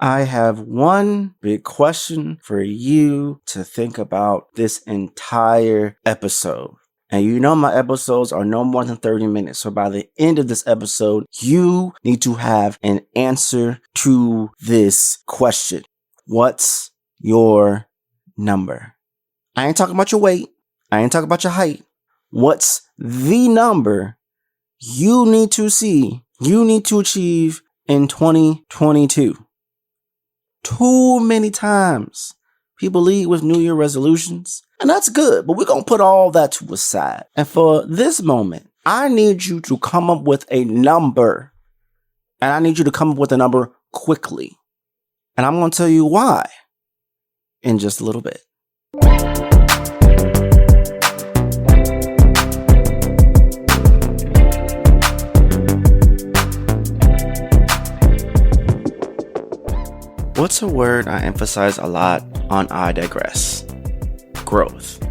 I have one big question for you to think about this entire episode. And you know my episodes are no more than 30 minutes. So by the end of this episode, you need to have an answer to this question. What's your number? I ain't talking about your weight. I ain't talking about your height. What's the number you need to see, you need to achieve in 2022? Too many times people lead with New Year resolutions, and that's good, but we're going to put all that to a side. And for this moment, I need you to come up with a number, and I need you to come up with a number quickly. And I'm going to tell you why in just a little bit. What's a word I emphasize a lot on I Digress? Growth.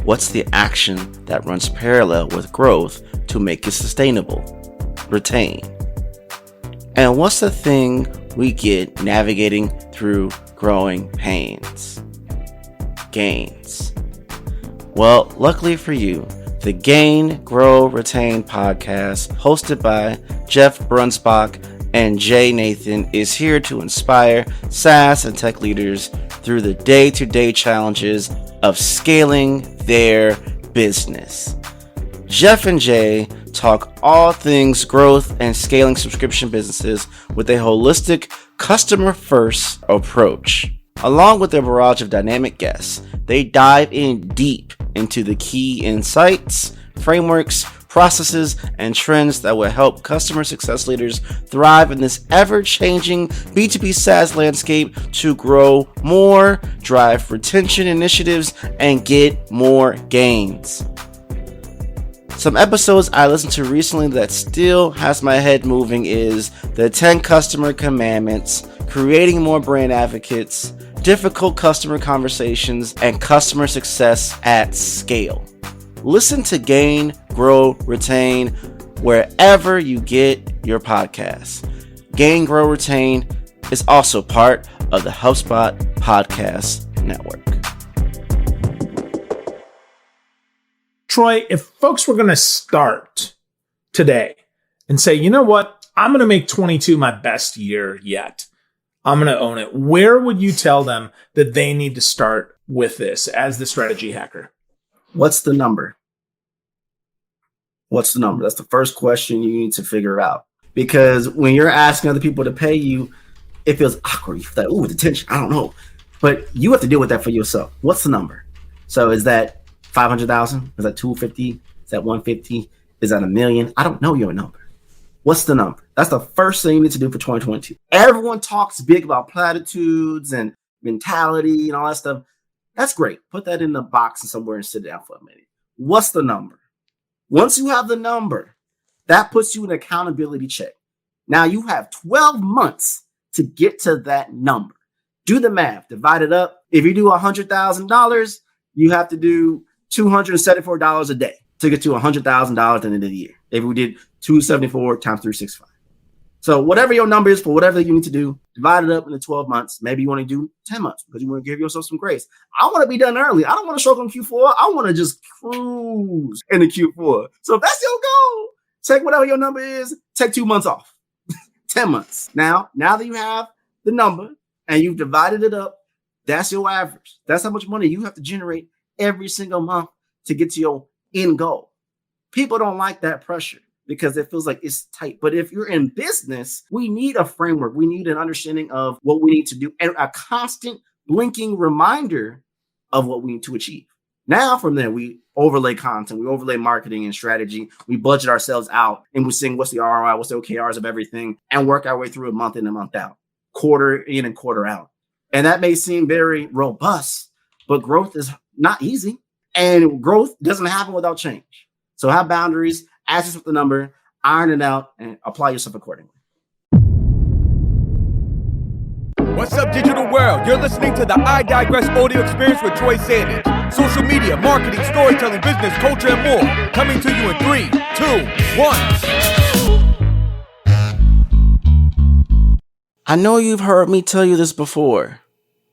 What's the action that runs parallel with growth to make it sustainable? Retain. And what's the thing we get navigating through growing pains? Gains. Well, luckily for you, the Gain, Grow, Retain podcast, hosted by Jeff Brunsbach and Jay Nathan, is here to inspire SaaS and tech leaders through the day-to-day challenges of scaling their business. Jeff and Jay talk all things growth and scaling subscription businesses with a holistic, customer-first approach. Along with their barrage of dynamic guests, they dive in deep into the key insights, frameworks, processes, and trends that will help customer success leaders thrive in this ever-changing B2B SaaS landscape to grow more, drive retention initiatives, and get more gains. Some episodes I listened to recently that still has my head moving is the 10 Customer Commandments, Creating More Brand Advocates, Difficult Customer Conversations, and Customer Success at Scale. Listen to Gain, Grow, Retain wherever you get your podcasts. Gain, Grow, Retain is also part of the HubSpot Podcast Network. Troy, if folks were going to start today and say, you know what, I'm going to make 22 my best year yet, I'm going to own it, where would you tell them that they need to start with this as the strategy hacker? What's the number? What's the number? That's the first question you need to figure out. Because when you're asking other people to pay you, it feels awkward. You feel like, ooh, the tension, I don't know. But you have to deal with that for yourself. What's the number? So is that 500,000? Is that 250? Is that 150? Is that $1 million? I don't know your number. What's the number? That's the first thing you need to do for 2022. Everyone talks big about platitudes and mentality and all that stuff. That's great. Put that in the box and somewhere and sit down for a minute. What's the number? Once you have the number, that puts you in an accountability check. Now you have 12 months to get to that number. Do the math, divide it up. If you do $100,000, you have to do $274 a day to get to $100,000 at the end of the year. If we did 274 times 365. So whatever your number is for whatever you need to do, divide it up into 12 months. Maybe you want to do 10 months because you want to give yourself some grace. I want to be done early. I don't want to show up in Q4. I want to just cruise into Q4. So if that's your goal, take whatever your number is, take 2 months off, 10 months. Now that you have the number and you've divided it up, that's your average. That's how much money you have to generate every single month to get to your end goal. People don't like that pressure, because it feels like it's tight. But if you're in business, we need a framework. We need an understanding of what we need to do and a constant blinking reminder of what we need to achieve. Now, from there, we overlay content, we overlay marketing and strategy. We budget ourselves out and we're seeing what's the ROI, what's the OKRs of everything, and work our way through a month in and a month out, quarter in and quarter out. And that may seem very robust, but growth is not easy. And growth doesn't happen without change. So have boundaries, ask yourself the number, iron it out, and apply yourself accordingly. What's up, digital world? You're listening to the I Digress audio experience with Troy Sandidge. Social media, marketing, storytelling, business, culture, and more. Coming to you in 3, 2, 1. I know you've heard me tell you this before.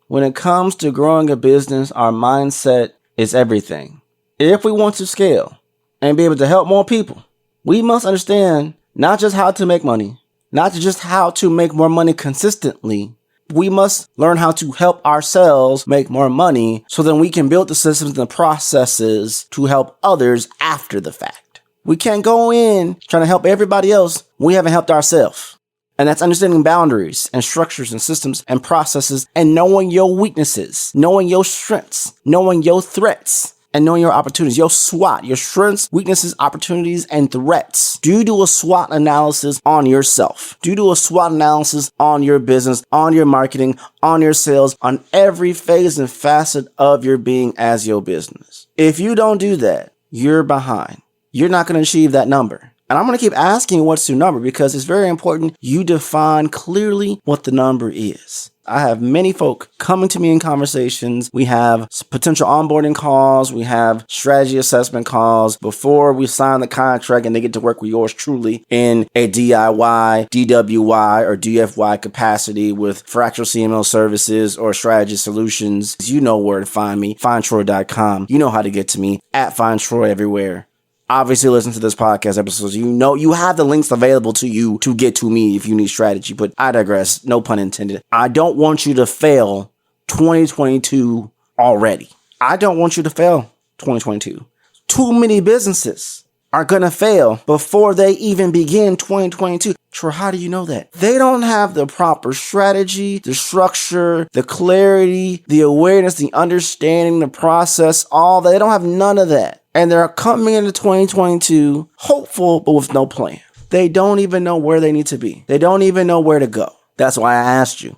When it comes to growing a business, our mindset is everything. If we want to scale and be able to help more people, we must understand not just how to make money, not just how to make more money consistently. We must learn how to help ourselves make more money so that we can build the systems and the processes to help others after the fact. We can't go in trying to help everybody else when we haven't helped ourselves. And that's understanding boundaries and structures and systems and processes and knowing your weaknesses, knowing your strengths, knowing your threats, and knowing your opportunities, your SWOT, your strengths, weaknesses, opportunities, and threats. Do you do a SWOT analysis on yourself? Do you do a SWOT analysis on your business, on your marketing, on your sales, on every phase and facet of your being as your business? If you don't do that, you're behind. You're not going to achieve that number. And I'm going to keep asking what's your number because it's very important you define clearly what the number is. I have many folk coming to me in conversations. We have potential onboarding calls. We have strategy assessment calls before we sign the contract and they get to work with yours truly in a DIY, DWY, or DFY capacity with fractional CML services or strategy solutions. You know where to find me, findtroy.com. You know how to get to me at findtroy everywhere. Obviously, listen to this podcast episodes. You know, you have the links available to you to get to me if you need strategy, but I digress. No pun intended. I don't want you to fail 2022 already. I don't want you to fail 2022. Too many businesses are going to fail before they even begin 2022. Troy, how do you know that? They don't have the proper strategy, the structure, the clarity, the awareness, the understanding, the process, all that. They don't have none of that. And they're coming into 2022 hopeful, but with no plan. They don't even know where they need to be. They don't even know where to go. That's why I asked you,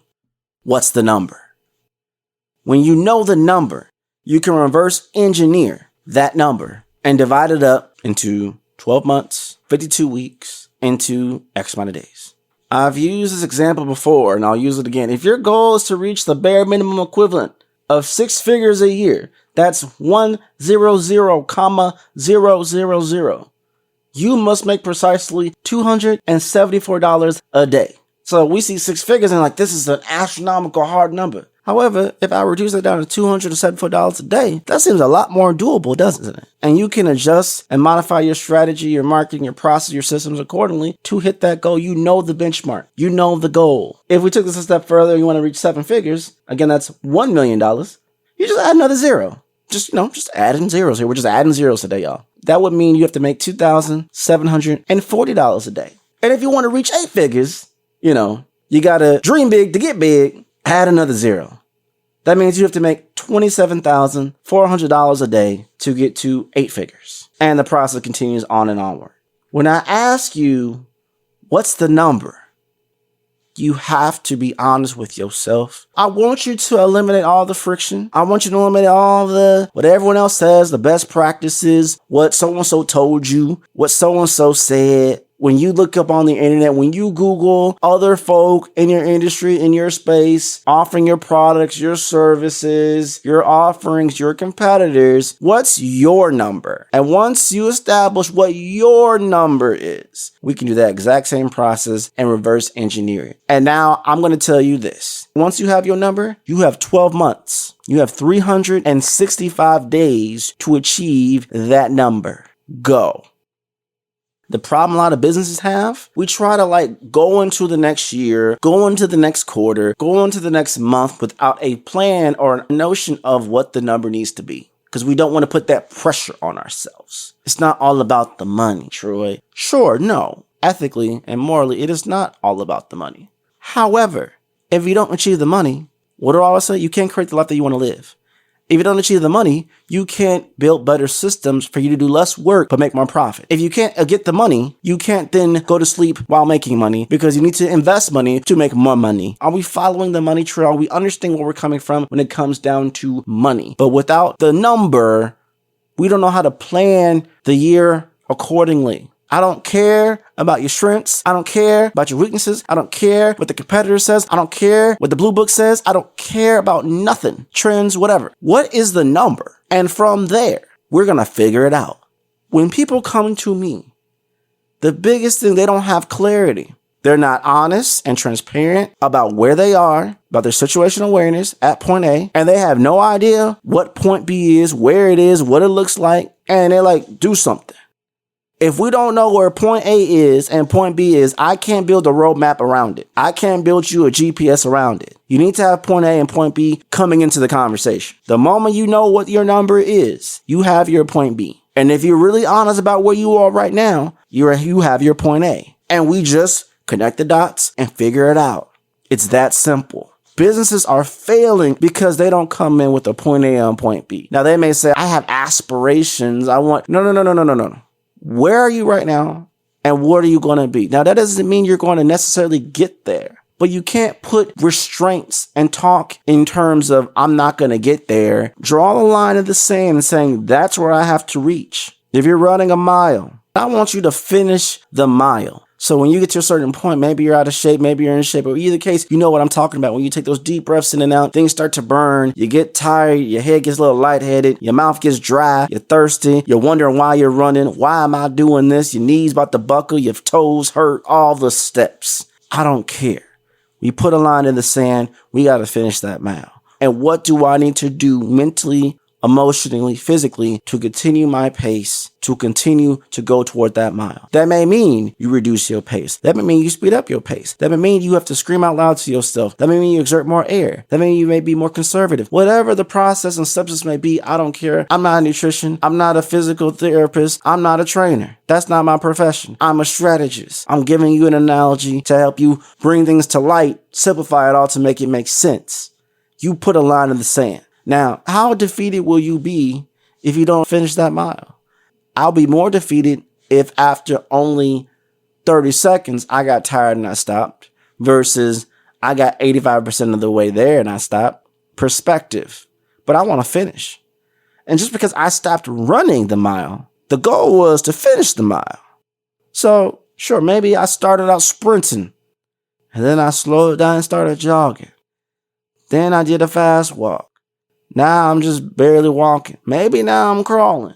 what's the number? When you know the number, you can reverse engineer that number and divide it up into 12 months, 52 weeks, into X amount of days. I've used this example before, and I'll use it again. If your goal is to reach the bare minimum equivalent of 6 figures a year, that's 100,000. You must make precisely $274 a day. So we see 6 figures and like, this is an astronomical hard number. However, if I reduce it down to $274 a day, that seems a lot more doable, doesn't it? And you can adjust and modify your strategy, your marketing, your process, your systems accordingly to hit that goal. You know the benchmark. You know the goal. If we took this a step further, you want to reach 7 figures, again, that's $1 million. You just add another zero. Just adding zeros here. We're just adding zeros today, y'all. That would mean you have to make $2,740 a day. And if you want to reach 8 figures, you got to dream big to get big, add another zero. That means you have to make $27,400 a day to get to 8 figures. And the process continues on and onward. When I ask you, what's the number? You have to be honest with yourself. I want you to eliminate all the friction. I want you to eliminate all what everyone else says, the best practices, what so-and-so told you, what so-and-so said. When you look up on the internet, when you Google other folk in your industry, in your space, offering your products, your services, your offerings, your competitors, what's your number? And once you establish what your number is, we can do that exact same process and reverse engineer it. And now I'm going to tell you this. Once you have your number, you have 12 months. You have 365 days to achieve that number. Go. The problem a lot of businesses have, we try to go into the next year, go into the next quarter, go into the next month without a plan or a notion of what the number needs to be. Because we don't want to put that pressure on ourselves. It's not all about the money, Troy. Sure, no. Ethically and morally, it is not all about the money. However, if you don't achieve the money, what do I always say? You can't create the life that you want to live. If you don't achieve the money, you can't build better systems for you to do less work but make more profit. If you can't get the money, you can't then go to sleep while making money because you need to invest money to make more money. Are we following the money trail? We understand where we're coming from when it comes down to money. But without the number, we don't know how to plan the year accordingly. I don't care about your strengths. I don't care about your weaknesses. I don't care what the competitor says. I don't care what the blue book says. I don't care about nothing, trends, whatever. What is the number? And from there, we're going to figure it out. When people come to me, the biggest thing, they don't have clarity. They're not honest and transparent about where they are, about their situational awareness at point A, and they have no idea what point B is, where it is, what it looks like, and they're like, do something. If we don't know where point A is and point B is, I can't build a roadmap around it. I can't build you a GPS around it. You need to have point A and point B coming into the conversation. The moment you know what your number is, you have your point B. And if you're really honest about where you are right now, you have your point A. And we just connect the dots and figure it out. It's that simple. Businesses are failing because they don't come in with a point A and point B. Now they may say, I have aspirations. No. Where are you right now? And what are you going to be? Now that doesn't mean you're going to necessarily get there, but you can't put restraints and talk in terms of, I'm not going to get there. Draw the line in the sand and saying, that's where I have to reach. If you're running a mile, I want you to finish the mile. So when you get to a certain point, maybe you're out of shape, maybe you're in shape, but either case, you know what I'm talking about. When you take those deep breaths in and out, things start to burn, you get tired, your head gets a little lightheaded, your mouth gets dry, you're thirsty, you're wondering why you're running, why am I doing this? Your knees about to buckle, your toes hurt, all the steps. I don't care. We put a line in the sand, we got to finish that mile. And what do I need to do mentally, emotionally, physically to continue my pace, to continue to go toward that mile? That may mean you reduce your pace. That may mean you speed up your pace. That may mean you have to scream out loud to yourself. That may mean you exert more air. That may mean you may be more conservative. Whatever the process and substance may be, I don't care. I'm not a nutrition. I'm not a physical therapist. I'm not a trainer. That's not my profession. I'm a strategist. I'm giving you an analogy to help you bring things to light, simplify it all to make it make sense. You put a line in the sand. Now, how defeated will you be if you don't finish that mile? I'll be more defeated if after only 30 seconds I got tired and I stopped versus I got 85% of the way there and I stopped. Perspective. But I want to finish. And just because I stopped running the mile, the goal was to finish the mile. So, sure, maybe I started out sprinting and then I slowed down and started jogging. Then I did a fast walk. Now I'm just barely walking. Maybe now I'm crawling,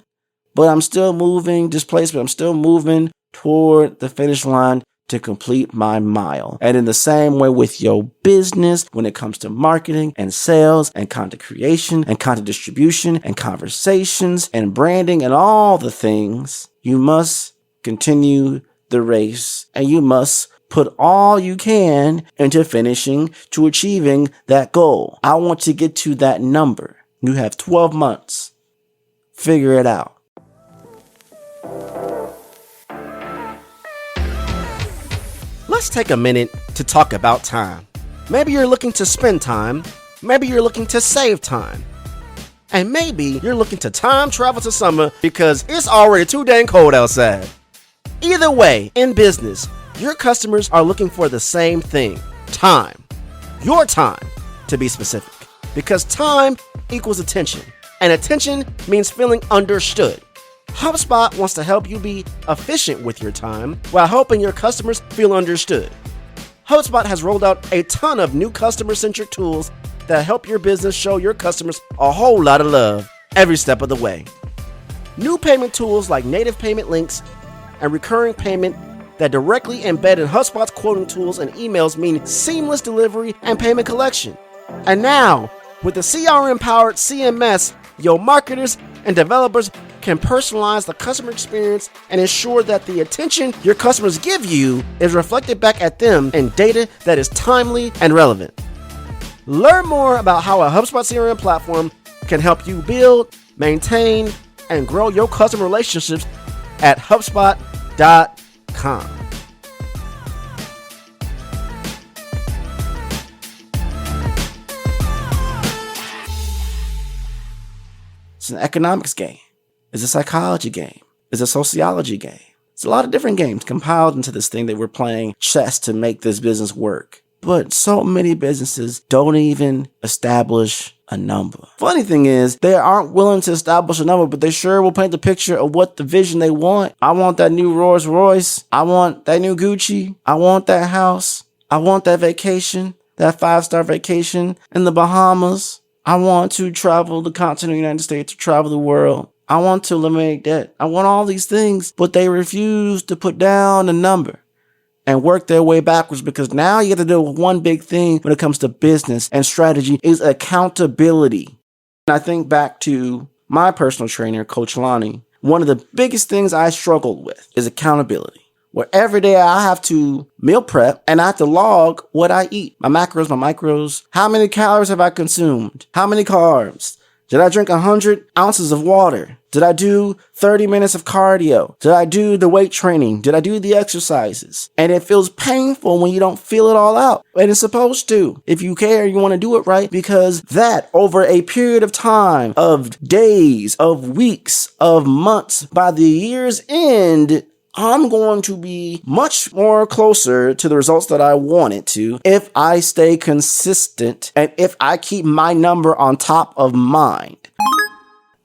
but I'm still moving displacement. I'm still moving toward the finish line to complete my mile. And in the same way with your business, when it comes to marketing and sales and content creation and content distribution and conversations and branding and all the things, you must continue the race and you must put all you can into finishing to achieving that goal. I want to get to that number. You have 12 months. Figure it out. Let's take a minute to talk about time. Maybe you're looking to spend time. Maybe you're looking to save time. And maybe you're looking to time travel to summer because it's already too dang cold outside. Either way, in business, your customers are looking for the same thing. Time. Your time, to be specific. Because time equals attention. And attention means feeling understood. HubSpot wants to help you be efficient with your time while helping your customers feel understood. HubSpot has rolled out a ton of new customer-centric tools that help your business show your customers a whole lot of love every step of the way. New payment tools like native payment links and recurring payment that directly embed in HubSpot's quoting tools and emails mean seamless delivery and payment collection. And now, with the CRM-powered CMS, your marketers and developers can personalize the customer experience and ensure that the attention your customers give you is reflected back at them in data that is timely and relevant. Learn more about how a HubSpot CRM platform can help you build, maintain, and grow your customer relationships at HubSpot.com. It's an economics game. It's a psychology game. It's a sociology game. It's a lot of different games compiled into this thing that we're playing chess to make this business work. But so many businesses don't even establish a number. Funny thing is, they aren't willing to establish a number, but they sure will paint the picture of what the vision they want. I want that new Rolls Royce. I want that new Gucci. I want that house. I want that vacation, that 5-star vacation in the Bahamas. I want to travel the continental United States, to travel the world. I want to eliminate debt. I want all these things, but they refuse to put down a number. and work their way backwards, because now you have to deal with one big thing when it comes to business and strategy is accountability. And I think back to my personal trainer, Coach Lonnie. One of the biggest things I struggled with is accountability, where every day I have to meal prep and I have to log what I eat, my macros, my micros, how many calories have I consumed, how many carbs, did I drink 100 ounces of water, did I do 30 minutes of cardio, did I do the weight training, did I do the exercises? And it feels painful when you don't feel it all out, and it's supposed to. If you care, you want to do it right, because that over a period of time, of days, of weeks, of months, by the year's end, I'm going to be much more closer to the results that I wanted to if I stay consistent and if I keep my number on top of mind.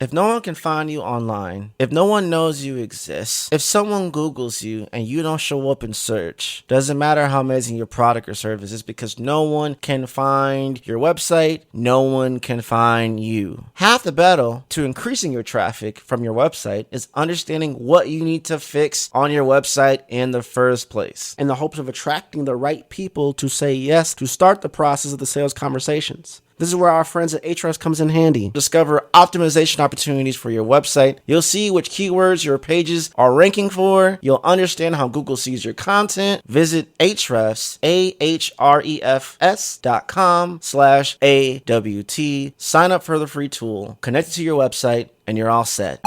If no one can find you online, if no one knows you exist, if someone Googles you and you don't show up in search, doesn't matter how amazing your product or service is, because no one can find your website, no one can find you. Half the battle to increasing your traffic from your website is understanding what you need to fix on your website in the first place, in the hopes of attracting the right people to say yes to start the process of the sales conversations. This is where our friends at Ahrefs comes in handy. Discover optimization opportunities for your website. You'll see which keywords your pages are ranking for. You'll understand how Google sees your content. Visit Ahrefs, ahrefs.com/AWT. Sign up for the free tool, connect it to your website, and you're all set.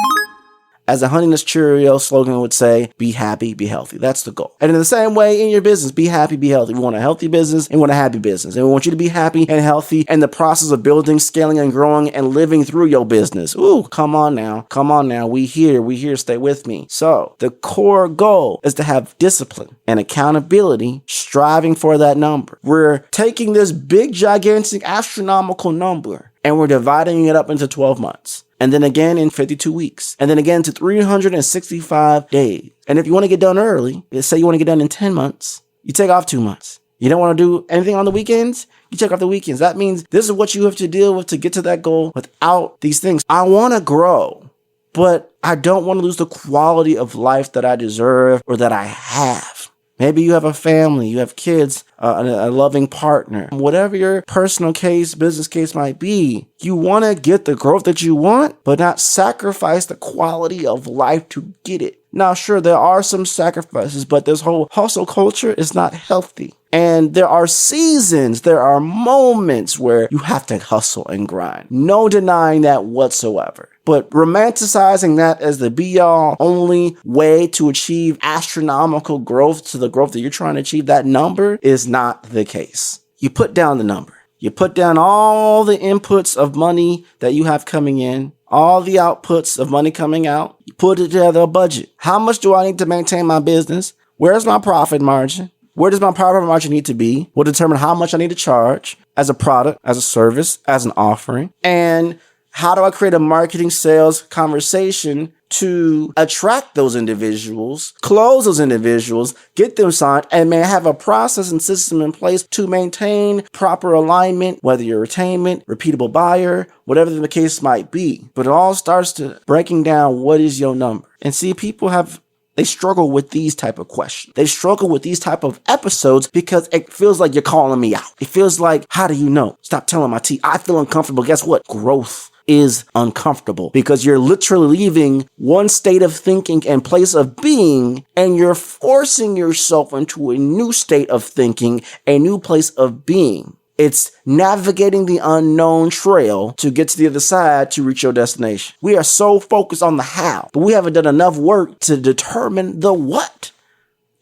As the Honeyness Cheerio slogan would say, be happy, be healthy. That's the goal. And in the same way in your business, be happy, be healthy. We want a healthy business and we want a happy business. And we want you to be happy and healthy in the process of building, scaling, and growing and living through your business. Ooh, come on now. Come on now. We here. Stay with me. So the core goal is to have discipline and accountability, striving for that number. We're taking this big, gigantic, astronomical number and we're dividing it up into 12 months. And then again in 52 weeks. And then again to 365 days. And if you want to get done early, let's say you want to get done in 10 months, you take off 2 months. You don't want to do anything on the weekends, you take off the weekends. That means this is what you have to deal with to get to that goal without these things. I want to grow, but I don't want to lose the quality of life that I deserve or that I have. Maybe you have a family, you have kids, a loving partner. Whatever your personal case, business case might be, you want to get the growth that you want, but not sacrifice the quality of life to get it. Now, sure, there are some sacrifices, but this whole hustle culture is not healthy. And there are seasons, there are moments where you have to hustle and grind. No denying that whatsoever. But romanticizing that as the be-all only way to achieve astronomical growth to the growth that you're trying to achieve, that number is not the case. You put down the number. You put down all the inputs of money that you have coming in, all the outputs of money coming out. You put it together a budget. How much do I need to maintain my business? Where's my profit margin? Where does my profit margin need to be? Will determine how much I need to charge as a product, as a service, as an offering. And how do I create a marketing sales conversation to attract those individuals, close those individuals, get them signed, and may have a process and system in place to maintain proper alignment, whether you're retainment, repeatable buyer, whatever the case might be. But it all starts to breaking down what is your number. And see, they struggle with these type of questions. They struggle with these type of episodes because it feels like you're calling me out. It feels like, how do you know? Stop telling my tea. I feel uncomfortable. Guess what? Growth is uncomfortable because you're literally leaving one state of thinking and place of being, and you're forcing yourself into a new state of thinking, a new place of being. It's navigating the unknown trail to get to the other side to reach your destination. We are so focused on the how, but we haven't done enough work to determine the what.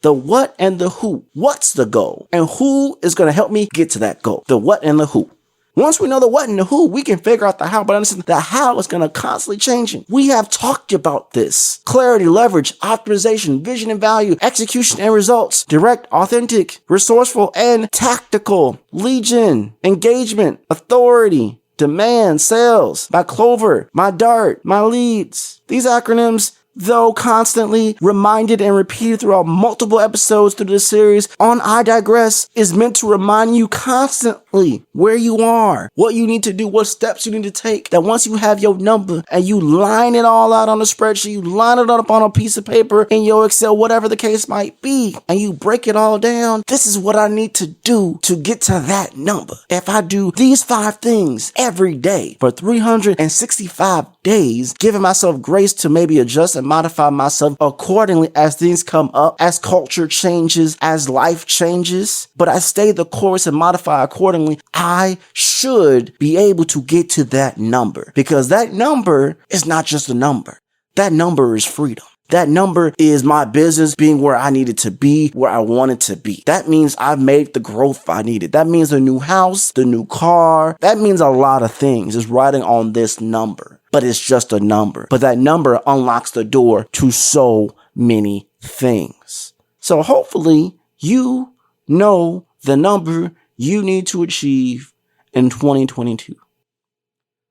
The what and the who. What's the goal? And who is going to help me get to that goal? The what and the who. Once we know the what and the who, we can figure out the how, but understand the how is going to constantly changing. We have talked about this. Clarity, leverage, optimization, vision and value, execution and results, direct, authentic, resourceful, and tactical, legion, engagement, authority, demand, sales, my clover, my dart, my leads. These acronyms, though constantly reminded and repeated throughout multiple episodes through this series on I Digress, is meant to remind you constantly exactly where you are, what you need to do, what steps you need to take. That once you have your number and you line it all out on a spreadsheet, you line it up on a piece of paper in your Excel, whatever the case might be, and you break it all down, this is what I need to do to get to that number. If I do these 5 things every day for 365 days, giving myself grace to maybe adjust and modify myself accordingly as things come up, as culture changes, as life changes, but I stay the course and modify accordingly, I should be able to get to that number, because that number is not just a number. That number is freedom. That number is my business being where I needed to be, where I wanted to be. That means I've made the growth I needed. That means the new house, the new car. That means a lot of things is riding on this number, but it's just a number. But that number unlocks the door to so many things. So hopefully you know the number you need to achieve in 2022.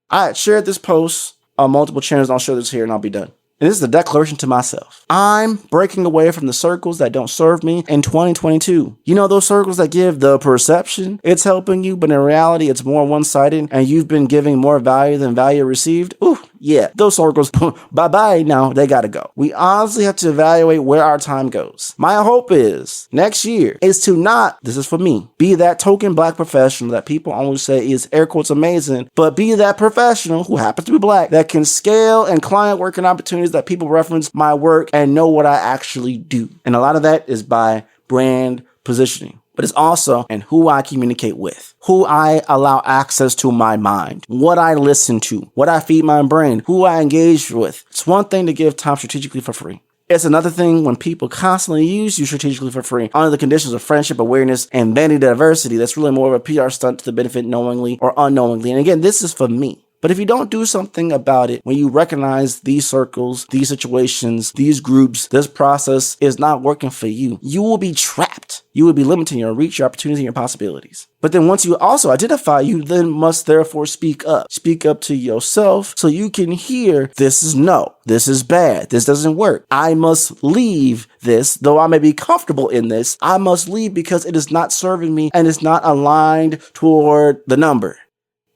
I shared this post on multiple channels. I'll show this here and I'll be done. And this is a declaration to myself. I'm breaking away from the circles that don't serve me in 2022. You know, those circles that give the perception it's helping you, but in reality, it's more one-sided and you've been giving more value than value received. Ooh, yeah, those circles, bye-bye now, they gotta go. We honestly have to evaluate where our time goes. My hope is next year is to not, this is for me, be that token black professional that people always say is air quotes amazing, but be that professional who happens to be black that can scale and client work and opportunities that people reference my work and know what I actually do. And a lot of that is by brand positioning, but it's also in who I communicate with, who I allow access to my mind, what I listen to, what I feed my brain, who I engage with. It's one thing to give time strategically for free. It's another thing when people constantly use you strategically for free under the conditions of friendship, awareness, and vanity diversity. That's really more of a PR stunt to the benefit knowingly or unknowingly. And again, this is for me. But if you don't do something about it, when you recognize these circles, these situations, these groups, this process is not working for you, you will be trapped. You will be limiting your reach, your opportunities, and your possibilities. But then once you also identify, you then must therefore speak up. Speak up to yourself so you can hear, this is no, this is bad, this doesn't work. I must leave this, though I may be comfortable in this, I must leave because it is not serving me and it's not aligned toward the number.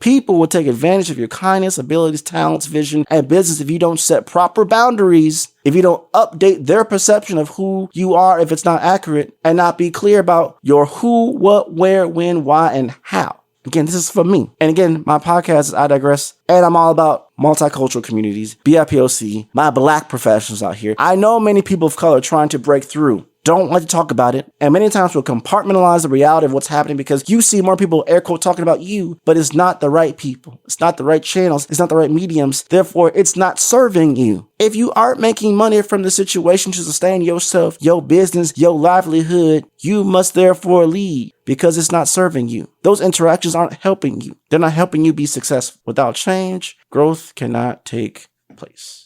People will take advantage of your kindness, abilities, talents, vision, and business if you don't set proper boundaries, if you don't update their perception of who you are if it's not accurate, and not be clear about your who, what, where, when, why, and how. Again, this is for me. And again, my podcast is I Digress, and I'm all about multicultural communities, BIPOC, my black professionals out here. I know many people of color trying to break through don't like to talk about it, and many times we'll compartmentalize the reality of what's happening because you see more people air quote talking about you, but it's not the right people. It's not the right channels. It's not the right mediums. Therefore, it's not serving you. If you aren't making money from the situation to sustain yourself, your business, your livelihood, you must therefore leave because it's not serving you. Those interactions aren't helping you. They're not helping you be successful. Without change, growth cannot take place.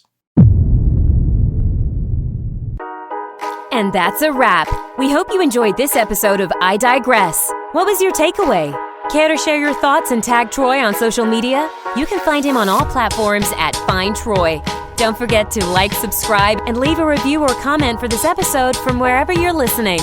And that's a wrap. We hope you enjoyed this episode of I Digress. What was your takeaway? Care to share your thoughts and tag Troy on social media? You can find him on all platforms at Find Troy. Don't forget to like, subscribe, and leave a review or comment for this episode from wherever you're listening.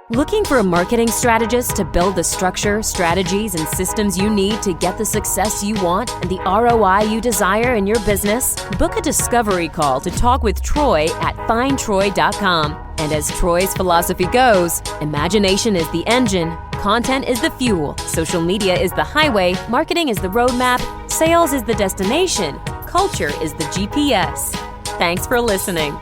Looking for a marketing strategist to build the structure, strategies, and systems you need to get the success you want and the ROI you desire in your business? Book a discovery call to talk with Troy at findtroy.com. And as Troy's philosophy goes, imagination is the engine, content is the fuel, social media is the highway, marketing is the roadmap, sales is the destination, culture is the GPS. Thanks for listening.